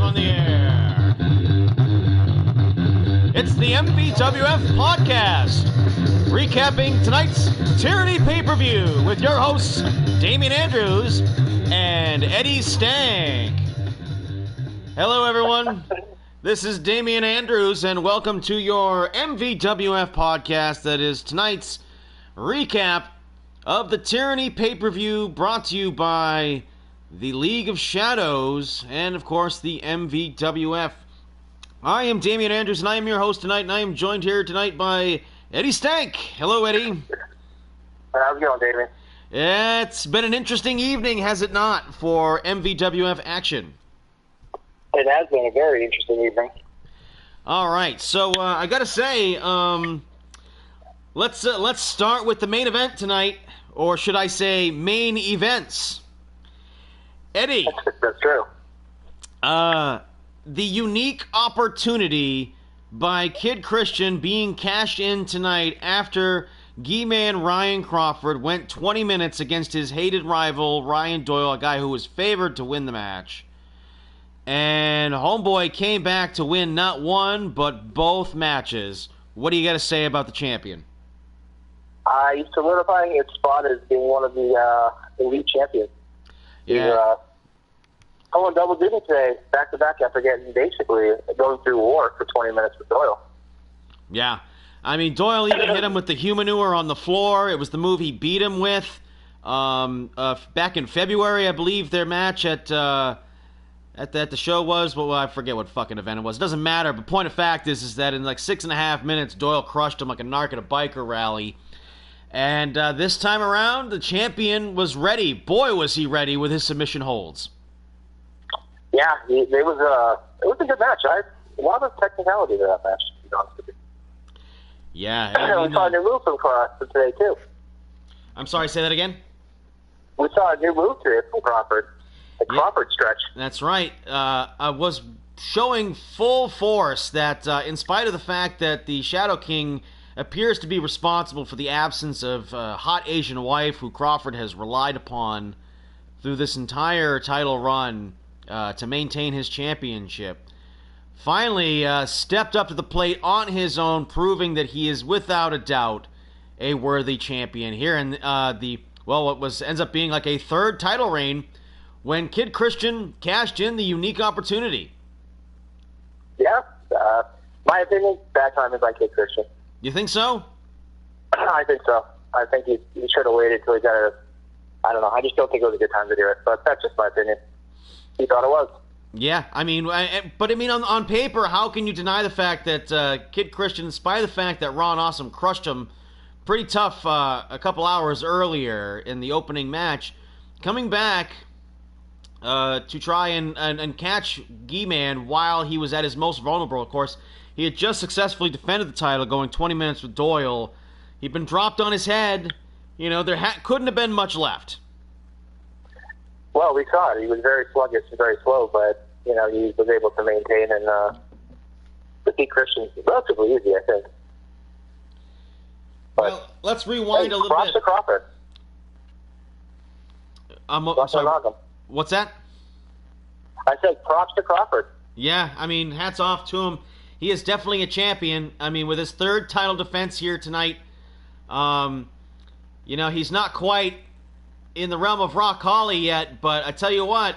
on the air. It's the MVWF podcast, recapping tonight's Tyranny pay-per-view with your hosts, Damian Andrews and Eddie Stank. Hello, everyone. This is Damian Andrews, and welcome to your MVWF podcast that is tonight's recap of the Tyranny pay-per-view, brought to you by the League of Shadows and, of course, the MVWF. I am Damian Andrews, and I am your host tonight, and I am joined here tonight by Eddie Stank. Hello, Eddie. How's it going, Damian? It's been an interesting evening, has it not, for MVWF action? It has been a very interesting evening. All right, so I gotta say, let's start with the main event tonight, or should I say, main events. Eddie. That's true. The unique opportunity by Kid Christian being cashed in tonight after G-Man Ryan Crawford went 20 minutes against his hated rival Ryan Doyle, a guy who was favored to win the match. And Homeboy came back to win not one, but both matches. What do you got to say about the champion? He's solidifying his spot as being one of the elite champions. Yeah. He's going double duty today, back-to-back, after getting basically going through war for 20 minutes with Doyle. Yeah. I mean, Doyle even hit him with the humanure on the floor. It was the move he beat him with. Back in February, I believe, their match at the show was. Well, I forget what fucking event it was. It doesn't matter, but point of fact is that in like 6.5 minutes, Doyle crushed him like a narc at a biker rally. And this time around, the champion was ready. Boy, was he ready with his submission holds. Yeah, it was a good match. A lot of technicality to that match, to be honest with you. Yeah. We saw a new move from Crawford today, too. I'm sorry, say that again? We saw a new move today from Crawford. The Crawford stretch. That's right. I was showing full force that in spite of the fact that the Shadow King appears to be responsible for the absence of a hot Asian wife who Crawford has relied upon through this entire title run to maintain his championship, finally stepped up to the plate on his own, proving that he is without a doubt a worthy champion here in what ends up being like a third title reign when Kid Christian cashed in the unique opportunity. Yeah, my opinion, bad timing by Kid Christian. You think so? I think so. I think he should have waited till he got I don't know. I just don't think it was a good time to do it, but that's just my opinion. He thought it was. Yeah, I mean, on paper, how can you deny the fact that Kid Christian, in spite of the fact that Raw and Awesome crushed him pretty tough a couple hours earlier in the opening match, coming back to try and catch G-Man while he was at his most vulnerable? Of course, he had just successfully defended the title, going 20 minutes with Doyle. He'd been dropped on his head. You know, there couldn't have been much left. Well, we saw it. He was very sluggish and very slow, but, he was able to maintain and defeat Christian relatively easy, I think. But, well, let's rewind a little props bit. to Crawford. Sorry, what's that? I said props to Crawford. Yeah, I mean, hats off to him. He is definitely a champion. I mean, with his third title defense here tonight, he's not quite in the realm of Rock Holly yet, but I tell you what,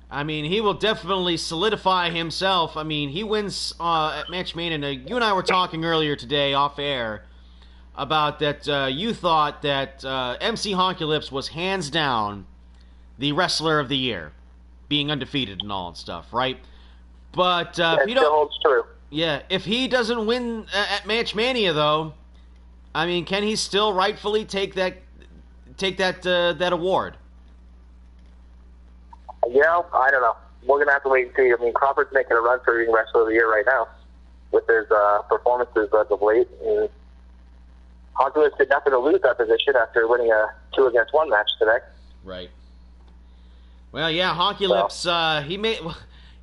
I mean, he will definitely solidify himself. I mean, he wins at Match Mania. You and I were talking earlier today off air about that you thought that MC Honky Lips was hands down the wrestler of the year, being undefeated and all that stuff, right? But if you don't, holds true. Yeah, if he doesn't win at Match Mania, though, I mean, can he still rightfully take that award? I don't know. We're gonna have to wait and see. I mean, Crawford's making a run for being wrestler of the year right now with his performances as of late. And Honky Lips did nothing to lose that position after winning a 2-against-1 match today. Right. Well, yeah, Honky Lips. He made.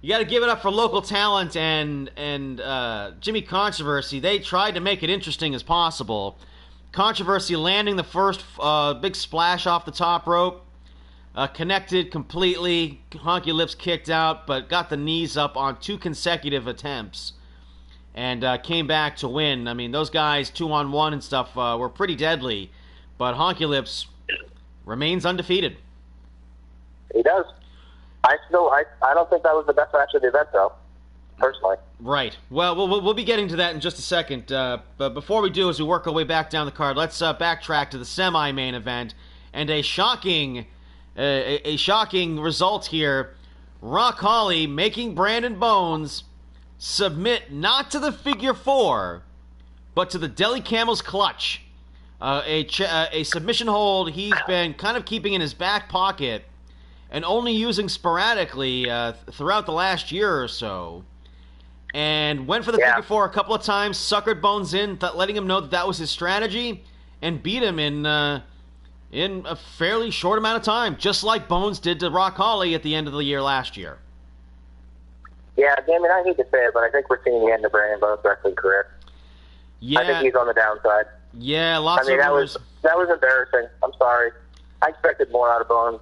You got to give it up for local talent and Jimmy Controversy. They tried to make it interesting as possible. Controversy landing the first big splash off the top rope. connected completely. Honky Lips kicked out, but got the knees up on 2 consecutive attempts and came back to win. I mean, those guys 2-on-1 and stuff were pretty deadly, but Honky Lips remains undefeated. He does. I don't think that was the best match of the event, though, personally. Right. Well, we'll be getting to that in just a second. But before we do, as we work our way back down the card, let's backtrack to the semi-main event and a shocking result here. Rock Holly making Brandon Bones submit not to the figure 4, but to the Deli Camel's clutch. A submission hold he's been kind of keeping in his back pocket and only using sporadically throughout the last year or so. And went for the figure 4 a couple of times, suckered Bones in, letting him know that was his strategy, and beat him in a fairly short amount of time, just like Bones did to Rock Holly at the end of the year last year. Yeah, Damon, I hate to say it, but I think we're seeing the end of Brandon Bones' wrestling career. Yeah. I think he's on the downside. Yeah, lots of rumors. That was embarrassing. I'm sorry. I expected more out of Bones.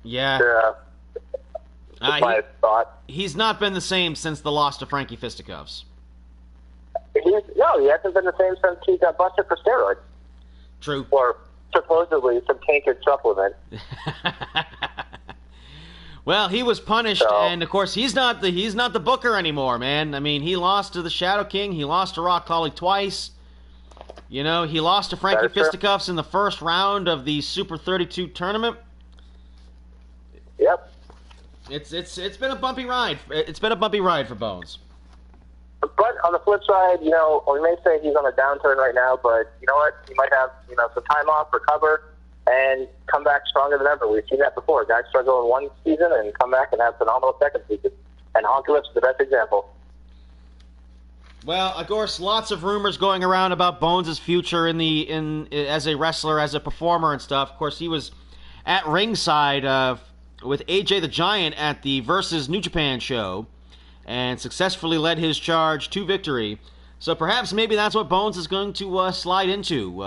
Yeah. My thought. He's not been the same since the loss to Frankie Fisticuffs. He hasn't been the same since he got busted for steroids. True. Or supposedly some tainted supplement. Well, he was punished, and of course he's not the booker anymore, man. I mean, he lost to the Shadow King. He lost to Rock Holly twice. You know, he lost to Frankie Fisticuffs in the first round of the Super 32 tournament. Yep. It's been a bumpy ride. It's been a bumpy ride for Bones. But on the flip side, we may say he's on a downturn right now, but you know what? He might have, some time off, recover, and come back stronger than ever. We've seen that before. Guys struggle in one season and come back and have phenomenal second season. And Honky Lips is the best example. Well, of course, lots of rumors going around about Bones' future as a wrestler, as a performer and stuff. Of course, he was at ringside with AJ the Giant at the Versus New Japan show and successfully led his charge to victory. So perhaps maybe that's what Bones is going to slide into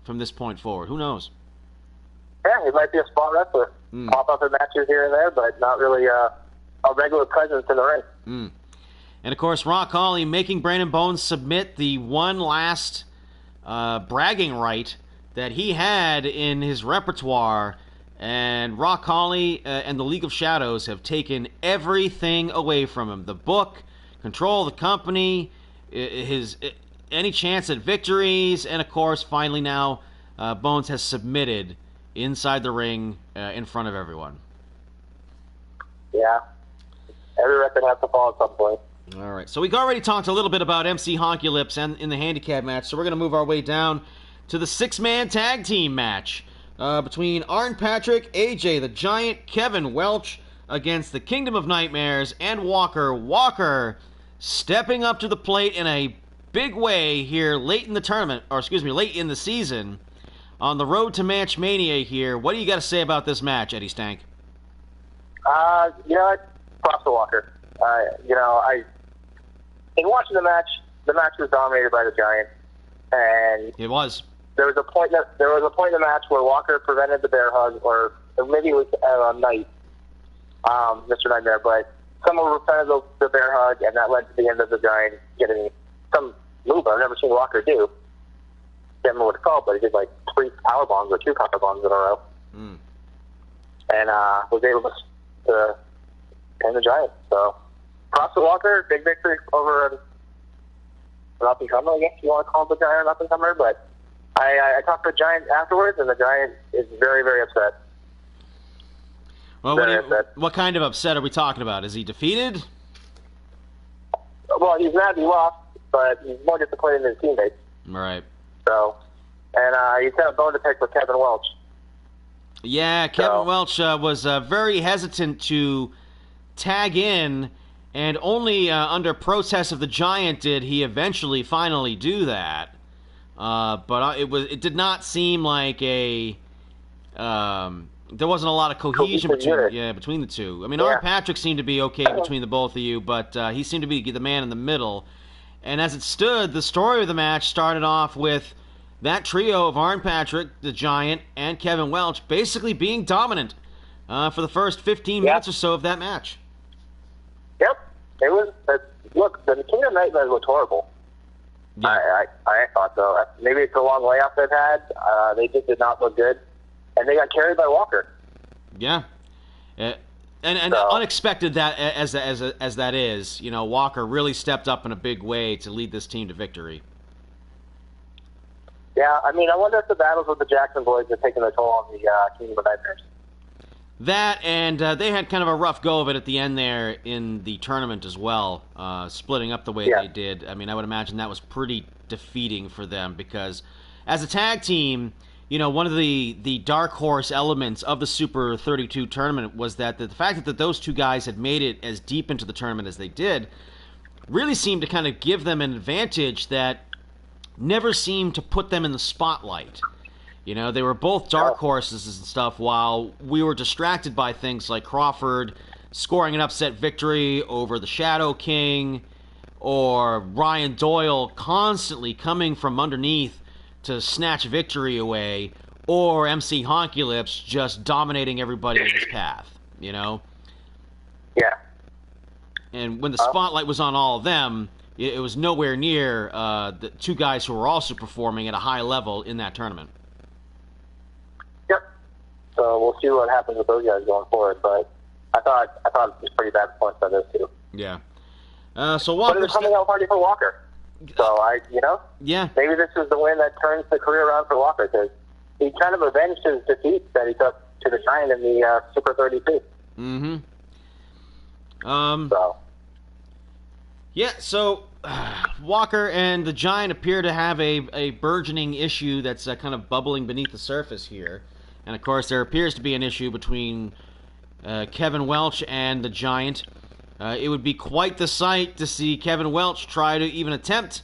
from this point forward. Who knows? Yeah, he might be a spot wrestler. Pop up in matches here and there, but not really a regular presence in the ring. And, of course, Rock Holly making Brandon Bones submit the one last bragging right that he had in his repertoire. And Rock Holly and the League of Shadows have taken everything away from him. The book, control of the company, any chance at victories, and, of course, finally now Bones has submitted inside the ring in front of everyone. Yeah. Every record has to fall at some point. All right. So we've already talked a little bit about MC Honky Lips and in the handicap match, so we're going to move our way down to the 6-man tag team match between Arn Patrick, AJ the Giant, Kevin Welch against the Kingdom of Nightmares and Walker. Walker stepping up to the plate in a big way here late in the season on the road to Match Mania here. What do you got to say about this match, Eddie Stank? You know what? Props to Walker. In watching the match was dominated by the Giant, and it was. There was a point in the match where Walker prevented the bear hug, or maybe it was Knight, Mr. Nightmare, but someone prevented the bear hug, and that led to the end of the Giant getting some move I've never seen Walker do. Can't remember what it's called, but he did like 3 power bombs or 2 power bombs in a row, and was able to pin the Giant. So, props to Walker. Big victory over an up-and-comer, I guess you want to call the Giant an up-and-comer, but I talked to the Giant afterwards, and the Giant is very, very upset. Well, what kind of upset are we talking about? Is he defeated? Well, he's mad he lost, but he's more disappointed in his teammates. Right. So, and he's got a bone to pick with Kevin Welch. Yeah, Kevin Welch was very hesitant to tag in, and only under protest of the Giant did he eventually finally do that. But it did not seem like there wasn't a lot of cohesion between the two. I mean, Arn Patrick seemed to be okay between the both of you, but he seemed to be the man in the middle. And as it stood, the story of the match started off with that trio of Arn Patrick, the Giant, and Kevin Welch basically being dominant for the first 15 minutes or so of that match. Yep. It was, look, the Kingdom Nightmares looked horrible. Yeah. I thought so. Maybe it's a long layoff they've had. They just did not look good. And they got carried by Walker. Yeah. And so, unexpected that as that is, Walker really stepped up in a big way to lead this team to victory. Yeah, I mean, I wonder if the battles with the Jackson boys are taking a toll on the Kingdom of Nightmares. That, and they had kind of a rough go of it at the end there in the tournament as well, splitting up the way they did. I mean, I would imagine that was pretty defeating for them because as a tag team, one of the dark horse elements of the Super 32 tournament was that the fact that those two guys had made it as deep into the tournament as they did really seemed to kind of give them an advantage that never seemed to put them in the spotlight. They were both dark horses and stuff while we were distracted by things like Crawford scoring an upset victory over the Shadow King or Ryan Doyle constantly coming from underneath to snatch victory away, or MC Honky Lips just dominating everybody in his path, Yeah. And when the spotlight was on all of them, it was nowhere near the two guys who were also performing at a high level in that tournament. Yep. So we'll see what happens with those guys going forward, but I thought it was pretty bad performance by those two. Yeah. So Walker... But it's a coming out party for Walker. So, yeah, maybe this is the win that turns the career around for Walker, because he kind of avenged his defeat that he took to the Giant in the Super 32. Mm-hmm. So Walker and the Giant appear to have a burgeoning issue that's kind of bubbling beneath the surface here. And, of course, there appears to be an issue between Kevin Welch and the Giant. It would be quite the sight to see Kevin Welch try to even attempt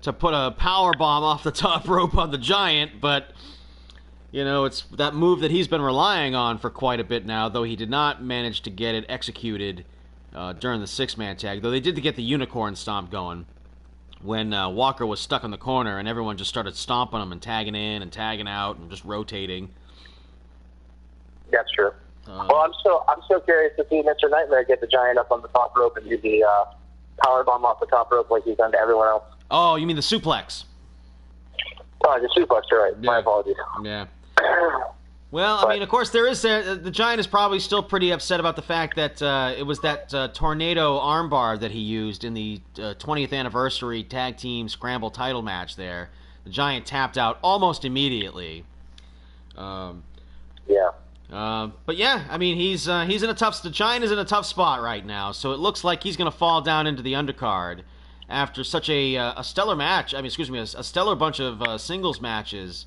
to put a power bomb off the top rope on the Giant, but, it's that move that he's been relying on for quite a bit now, though he did not manage to get it executed during the six-man tag, though they did get the unicorn stomp going when Walker was stuck in the corner and everyone just started stomping him and tagging in and tagging out and just rotating. That's true. Well, I'm so curious to see Mr. Nightmare get the Giant up on the top rope and do the power bomb off the top rope like he's done to everyone else. Oh, you mean the suplex? Oh, the suplex, you're right. Yeah. My apologies. Yeah. Well, I mean, of course, there is the Giant is probably still pretty upset about the fact that it was that tornado armbar that he used in the 20th anniversary tag team scramble title match there. The Giant tapped out almost immediately. Yeah. But yeah, I mean, the Giant is in a tough spot right now, so it looks like he's going to fall down into the undercard after such a stellar match. A stellar bunch of singles matches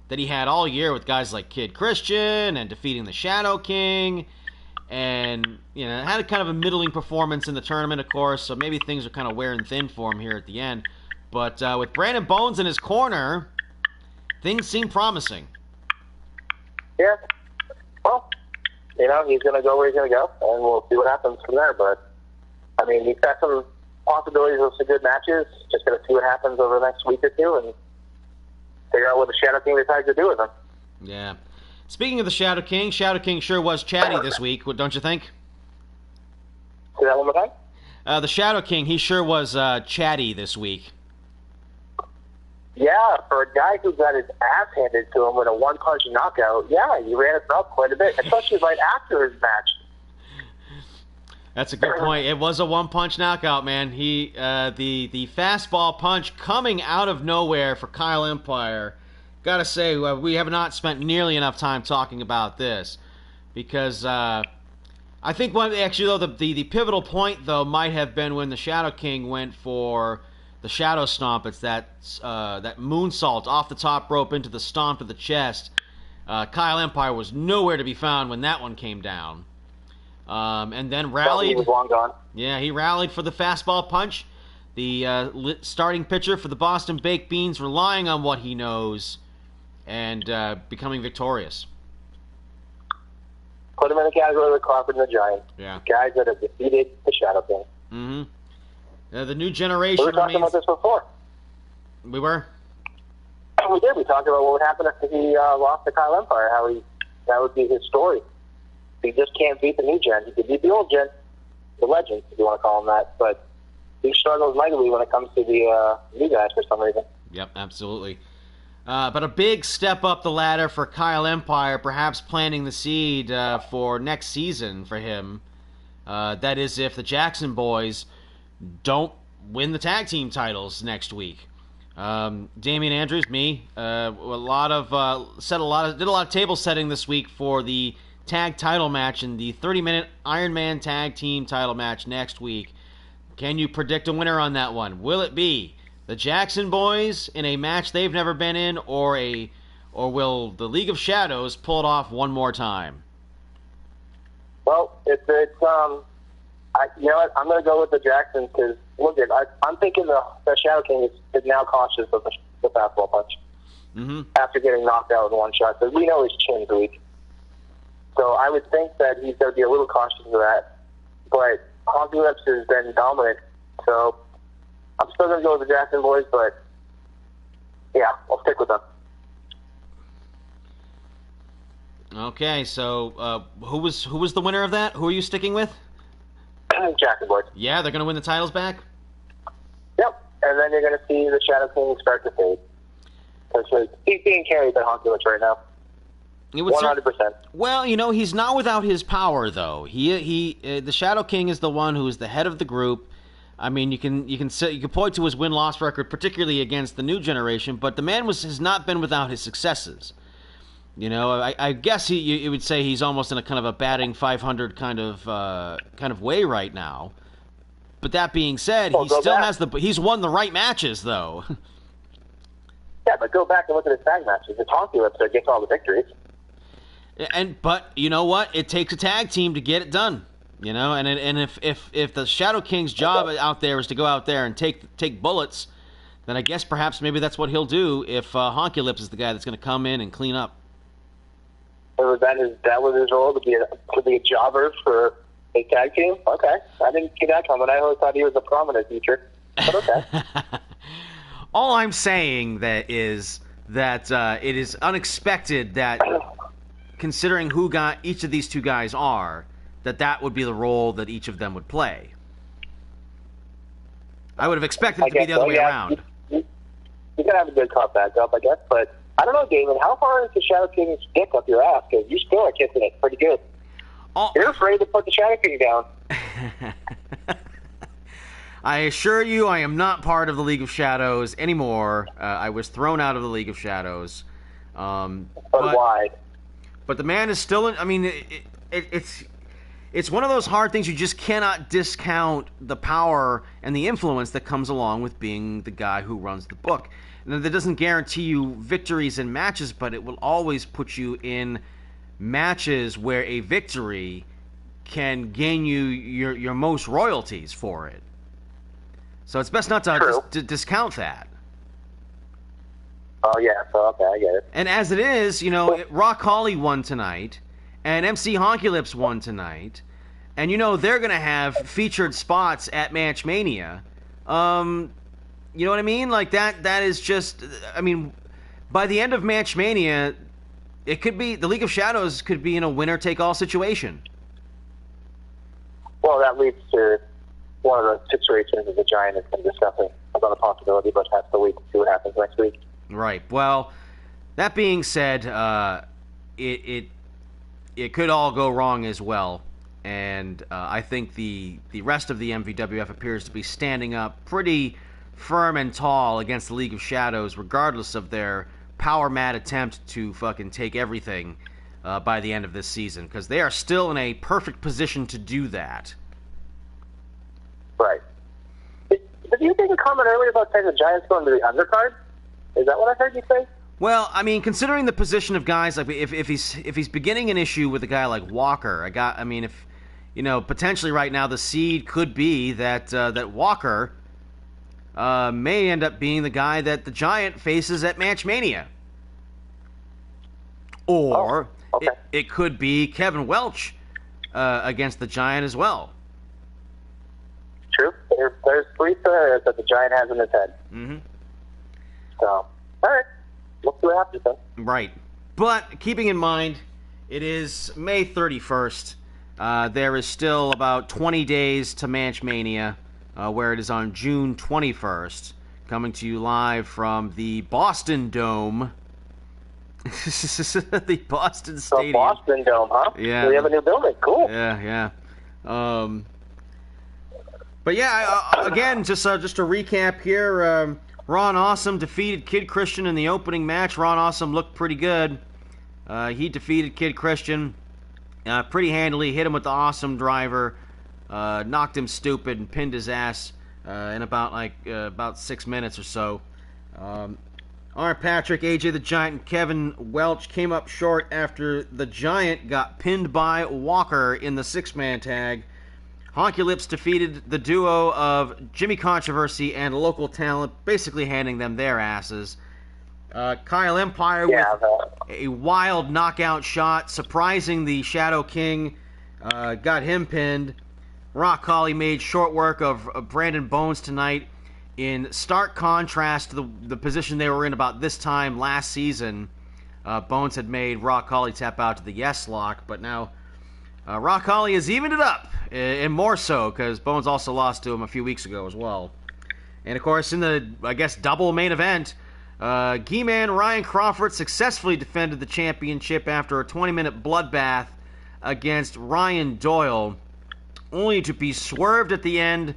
that he had all year with guys like Kid Christian and defeating the Shadow King, and had a kind of a middling performance in the tournament, of course. So maybe things are kind of wearing thin for him here at the end. But with Brandon Bones in his corner, things seem promising. Yeah. Well, he's going to go where he's going to go, and we'll see what happens from there. But, I mean, he's got some possibilities of some good matches. Just going to see what happens over the next week or two and figure out what the Shadow King decides to do with him. Yeah. Speaking of the Shadow King sure was chatty this week, don't you think? Say that one more time? The Shadow King, he sure was chatty this week. Yeah, for a guy who got his ass handed to him with a one-punch knockout, yeah, he ran it up quite a bit, especially right after his match. That's a good point. It was a one-punch knockout, man. He the fastball punch coming out of nowhere for Kyle Empire. Gotta say, we have not spent nearly enough time talking about this because I think the pivotal point though might have been when the Shadow King went for the Shadow Stomp. It's that moonsault off the top rope into the stomp to the chest. Kyle Empire was nowhere to be found when that one came down. And then rallied. He was long gone. Yeah, he rallied for the fastball punch. The starting pitcher for the Boston Baked Beans, relying on what he knows and becoming victorious. Put him in the category with Crawford and the Giant. Yeah. Guys that have defeated the Shadow King. Mm-hmm. The new generation. We were talking about this before. We were? We did. We talked about what would happen if he lost to Kyle Empire, that would be his story. He just can't beat the new gen. He could beat the old gen, the legends, if you want to call them that, but he struggles mightily when it comes to the new guys for some reason. Yep, absolutely. But a big step up the ladder for Kyle Empire, perhaps planting the seed for next season for him. That is if the Jackson boys don't win the tag team titles next week. Damian Andrews, me, did a lot of table setting this week for the tag title match and the 30-minute Iron Man tag team title match next week. Can you predict a winner on that one? Will it be the Jackson boys in a match they've never been in, or will the League of Shadows pull it off one more time? Well, you know what? I'm going to go with the Jacksons because look, I'm thinking the Shadow King is now cautious of the fastball punch after getting knocked out with one shot. So we know his chin's weak. So I would think that he's going to be a little cautious of that. But Honky Lips has been dominant, so I'm still going to go with the Jackson boys, but yeah, I'll stick with them. Okay, so who was the winner of that? Who are you sticking with? Jackson boys. Yeah, they're going to win the titles back? Yep, and then you're going to see the Shadow King start to fade. Because he's being carried by Honky Lips right now. 100%. Well, he's not without his power, though. The Shadow King is the one who is the head of the group. I mean, you can point to his win-loss record, particularly against the new generation, but the man has not been without his successes. I guess you would say he's almost in a kind of a batting 500 kind of way right now. But that being said, he's won the right matches, though. Yeah, but go back and look at his tag matches. It's Honky Lips that gets all the victories. But you know what? It takes a tag team to get it done. And if the Shadow King's job out there is to go out there and take bullets, then I guess perhaps maybe that's what he'll do if Honky Lips is the guy that's going to come in and clean up. That was his role, to be a jobber for a tag team? Okay. I didn't see that coming. I always thought he was a prominent feature. But okay. All I'm saying is that it is unexpected that, considering who each of these two guys are, that would be the role that each of them would play. I would have expected it to be the other way around. You can have a good cop back up, I guess, but I don't know, Damon. How far is the Shadow King's dick up your ass? Because you still are kissing it pretty good. You're afraid to put the Shadow King down. I assure you, I am not part of the League of Shadows anymore. I was thrown out of the League of Shadows. But why? But the man is still in. I mean, it's one of those hard things. You just cannot discount the power and the influence that comes along with being the guy who runs the book. And that doesn't guarantee you victories in matches, but it will always put you in matches where a victory can gain you your most royalties for it. So it's best not to discount that. Oh, yeah. So, okay, I get it. And as it is, Rock Holly won tonight, and MC Honky Lips won tonight, and they're going to have featured spots at Match Mania. You know what I mean? Like, that is just... I mean, by the end of Match Mania, it could be... The League of Shadows could be in a winner-take-all situation. Well, that leads to one of the situations that the Giant has been discussing about a possibility, but have to wait to see what happens next week. Right. Well, that being said, it could all go wrong as well. And I think the rest of the MVWF appears to be standing up pretty firm and tall against the League of Shadows, regardless of their power-mad attempt to fucking take everything by the end of this season, because they are still in a perfect position to do that. Right. Did you make a comment earlier about saying the Giants going to the undercard? Is that what I heard you say? Well, I mean, considering the position of guys, like if he's beginning an issue with a guy like Walker, potentially right now the seed could be that Walker may end up being the guy that the Giant faces at Match Mania. Or it could be Kevin Welch against the Giant as well. True. There's three scenarios that the Giant has in his head. Mm-hmm. So, all right. We'll see what happens then. Right. But keeping in mind, it is May 31st. There is still about 20 days to Match Mania, where it is on June 21st. Coming to you live from the Boston Dome. The Boston Stadium. The Boston Dome, huh? Yeah. We have a new building. Cool. Yeah. But yeah, again, just to recap here, Ron Awesome defeated Kid Christian in the opening match. Ron Awesome looked pretty good. He defeated Kid Christian pretty handily, hit him with the Awesome Driver, knocked him stupid, and pinned his ass in about 6 minutes or so. Art Patrick, AJ the Giant, and Kevin Welch came up short after the Giant got pinned by Walker in the 6-man tag. Honky Lips defeated the duo of Jimmy Controversy and Local Talent, basically handing them their asses. Kyle Empire with a wild knockout shot, surprising the Shadow King, got him pinned. Rock Holly made short work of Brandon Bones tonight, in stark contrast to the position they were in about this time last season. Bones had made Rock Holly tap out to the yes lock, but now Rock Holly has evened it up, and more so, because Bones also lost to him a few weeks ago as well. And of course, in the, double main event, G-Man Ryan Crawford successfully defended the championship after a 20-minute bloodbath against Ryan Doyle, only to be swerved at the end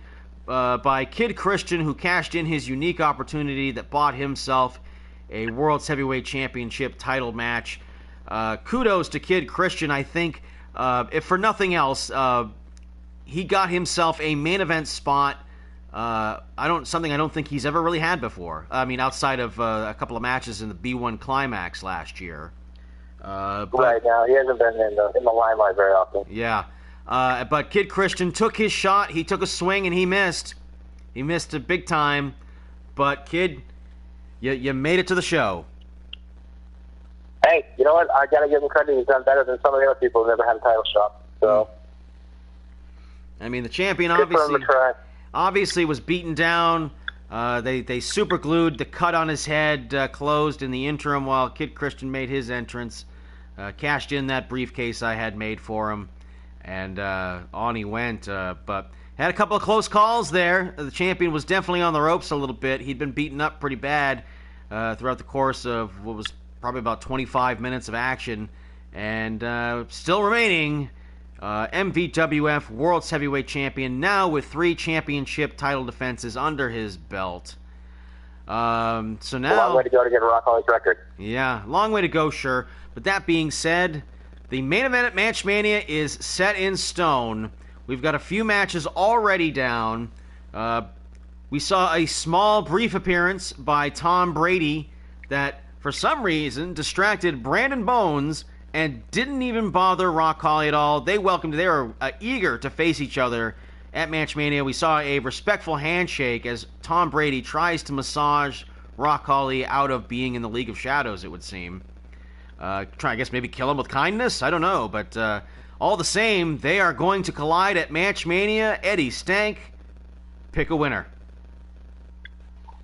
by Kid Christian, who cashed in his unique opportunity that bought himself a World's Heavyweight Championship title match. Kudos to Kid Christian. I think, if for nothing else, he got himself a main event spot. Something I don't think he's ever really had before. I mean, outside of a couple of matches in the B1 Climax last year. Right now, he hasn't been in the limelight very often. Yeah. But Kid Christian took his shot. He took a swing and he missed. He missed it big time. But Kid, you made it to the show. Hey, you know what? I gotta give him credit. He's done better than some of the other people who never had a title shot. So, I mean, the champion obviously was beaten down. They super glued the cut on his head closed in the interim while Kid Christian made his entrance. Cashed in that briefcase I had made for him. And on he went, but had a couple of close calls there. The champion was definitely on the ropes a little bit. He'd been beaten up pretty bad throughout the course of what was probably about 25 minutes of action. And still remaining, MVWF World's Heavyweight Champion, now with 3 championship title defenses under his belt. So now, a long way to go to get a Rock Holly's record. Yeah, long way to go, sure. But that being said, the main event at Match Mania is set in stone. We've got a few matches already down. We saw a small, brief appearance by Tom Brady that, for some reason, distracted Brandon Bones and didn't even bother Rock Holly at all. They were eager to face each other at Match Mania. We saw a respectful handshake as Tom Brady tries to massage Rock Holly out of being in the League of Shadows, it would seem. Try, I guess, maybe kill him with kindness? I don't know, but all the same, they are going to collide at Match Mania. Eddie Stank, pick a winner.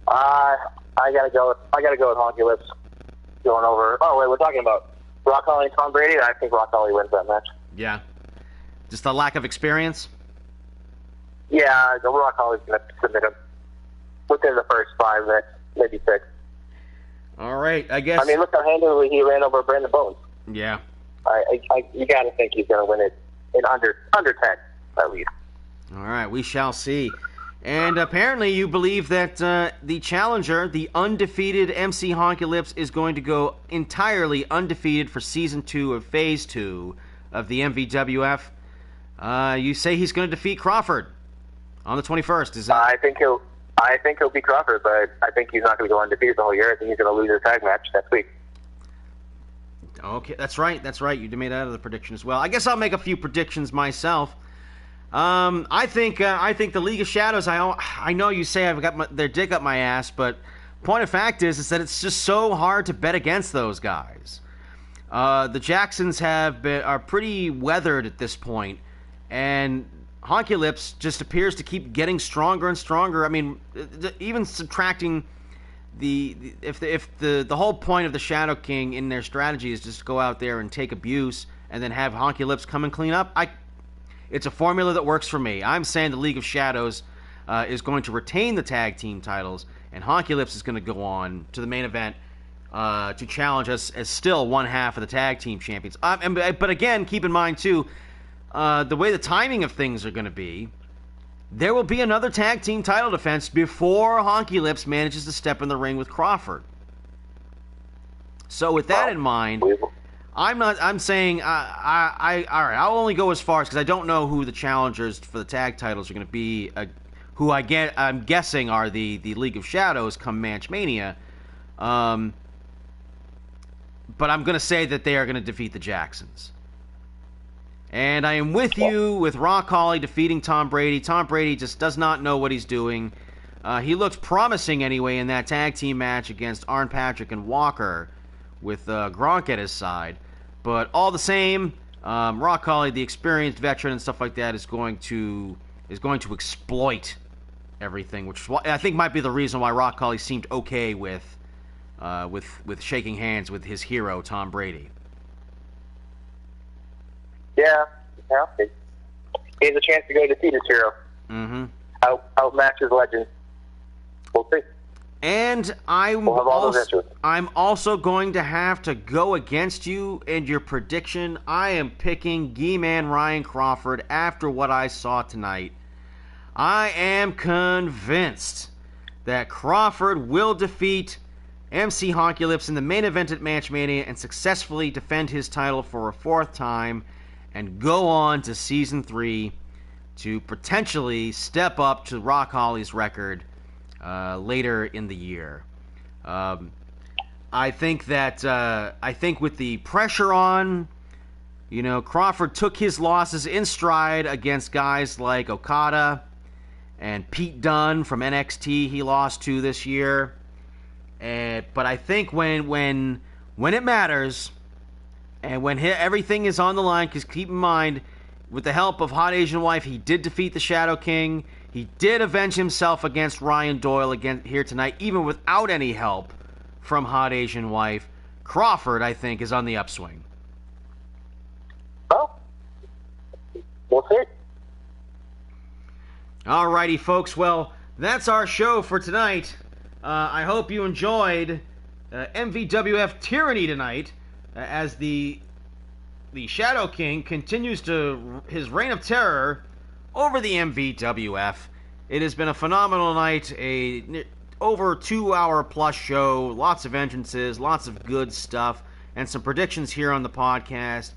I gotta go with Honky Lips going over. Oh wait, we're talking about Rock Holly and Tom Brady. I think Rock Holly wins that match. Yeah, just a lack of experience. Yeah, Rock Holly's gonna submit him within the first 5 minutes, maybe 6. All right, I guess. I mean, look how handily he ran over Brandon Bones. Yeah. You got to think he's going to win it in under 10, at least. All right, we shall see. And apparently you believe that the challenger, the undefeated MC Honky Lips, is going to go entirely undefeated for Season 2 of Phase 2 of the MVWF. You say he's going to defeat Crawford on the 21st. Is that? I think he'll beat Crawford, but I think he's not going to go undefeated the whole year. I think he's going to lose his tag match next week. Okay, that's right. You made that other prediction as well. I guess I'll make a few predictions myself. I think the League of Shadows. I know you say I've got their dick up my ass, but point of fact is that it's just so hard to bet against those guys. The Jacksons are pretty weathered at this point, and Honky Lips just appears to keep getting stronger and stronger. I mean, even subtracting if the whole point of the Shadow King in their strategy is just to go out there and take abuse and then have Honky Lips come and clean up, It's a formula that works for me. I'm saying the League of Shadows is going to retain the tag team titles, and Honky Lips is going to go on to the main event to challenge us as still one half of the tag team champions. But again, keep in mind, too, the way the timing of things are going to be, there will be another tag team title defense before Honky Lips manages to step in the ring with Crawford. So with that in mind, I'm saying, all right, I'll only go as far as, because I don't know who the challengers for the tag titles are going to be, I'm guessing are the League of Shadows come Match Mania. But I'm going to say that they are going to defeat the Jacksons. And I am with you with Rock Holly defeating Tom Brady. Tom Brady just does not know what he's doing. He looked promising anyway in that tag team match against Arn Patrick and Walker with Gronk at his side. But all the same, Rock Holly, the experienced veteran and stuff like that, is going to exploit everything, which I think might be the reason why Rock Holly seemed okay with shaking hands with his hero Tom Brady. Yeah. He has a chance to go defeat his hero. Mm-hmm. Outmatch his legend. We'll see. And I'm also going to have to go against you and your prediction. I am picking G-Man Ryan Crawford after what I saw tonight. I am convinced that Crawford will defeat MC Honky Lips in the main event at Match Mania and successfully defend his title for a fourth time and go on to Season 3 to potentially step up to Rock Holly's record later in the year. I think with the pressure on, Crawford took his losses in stride against guys like Okada and Pete Dunne from NXT he lost to this year. But I think when it matters and when everything is on the line, because keep in mind, with the help of Hot Asian Wife, he did defeat the Shadow King. He did avenge himself against Ryan Doyle again here tonight, even without any help from Hot Asian Wife. Crawford, I think, is on the upswing. Well, we'll see. Alrighty, folks. Well, that's our show for tonight. I hope you enjoyed MVWF Tyranny tonight, as the Shadow King continues his reign of terror over the MVWF. It has been a phenomenal night, over 2-hour plus show, lots of entrances, lots of good stuff, and some predictions here on the podcast.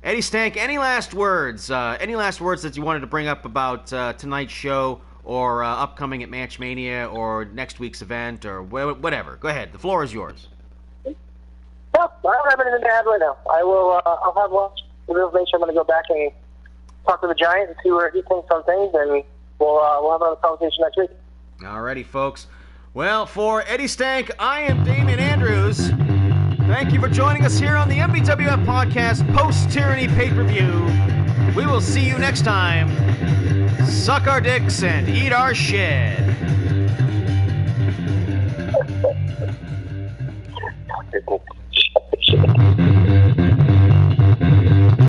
Eddie Stank, any last words? Any last words that you wanted to bring up about tonight's show, or upcoming at Match Mania, or next week's event, or whatever? Go ahead. The floor is yours. No, I don't have anything to add right now. I'll have lunch with information. I'm going to go back and talk to the Giant and see where he thinks on things, and we'll have another conversation next week. Alrighty, folks. Well, for Eddie Stank, I am Damian Andrews. Thank you for joining us here on the MVWF Podcast Post-Tyranny Pay-Per-View. We will see you next time. Suck our dicks and eat our shit. Shit.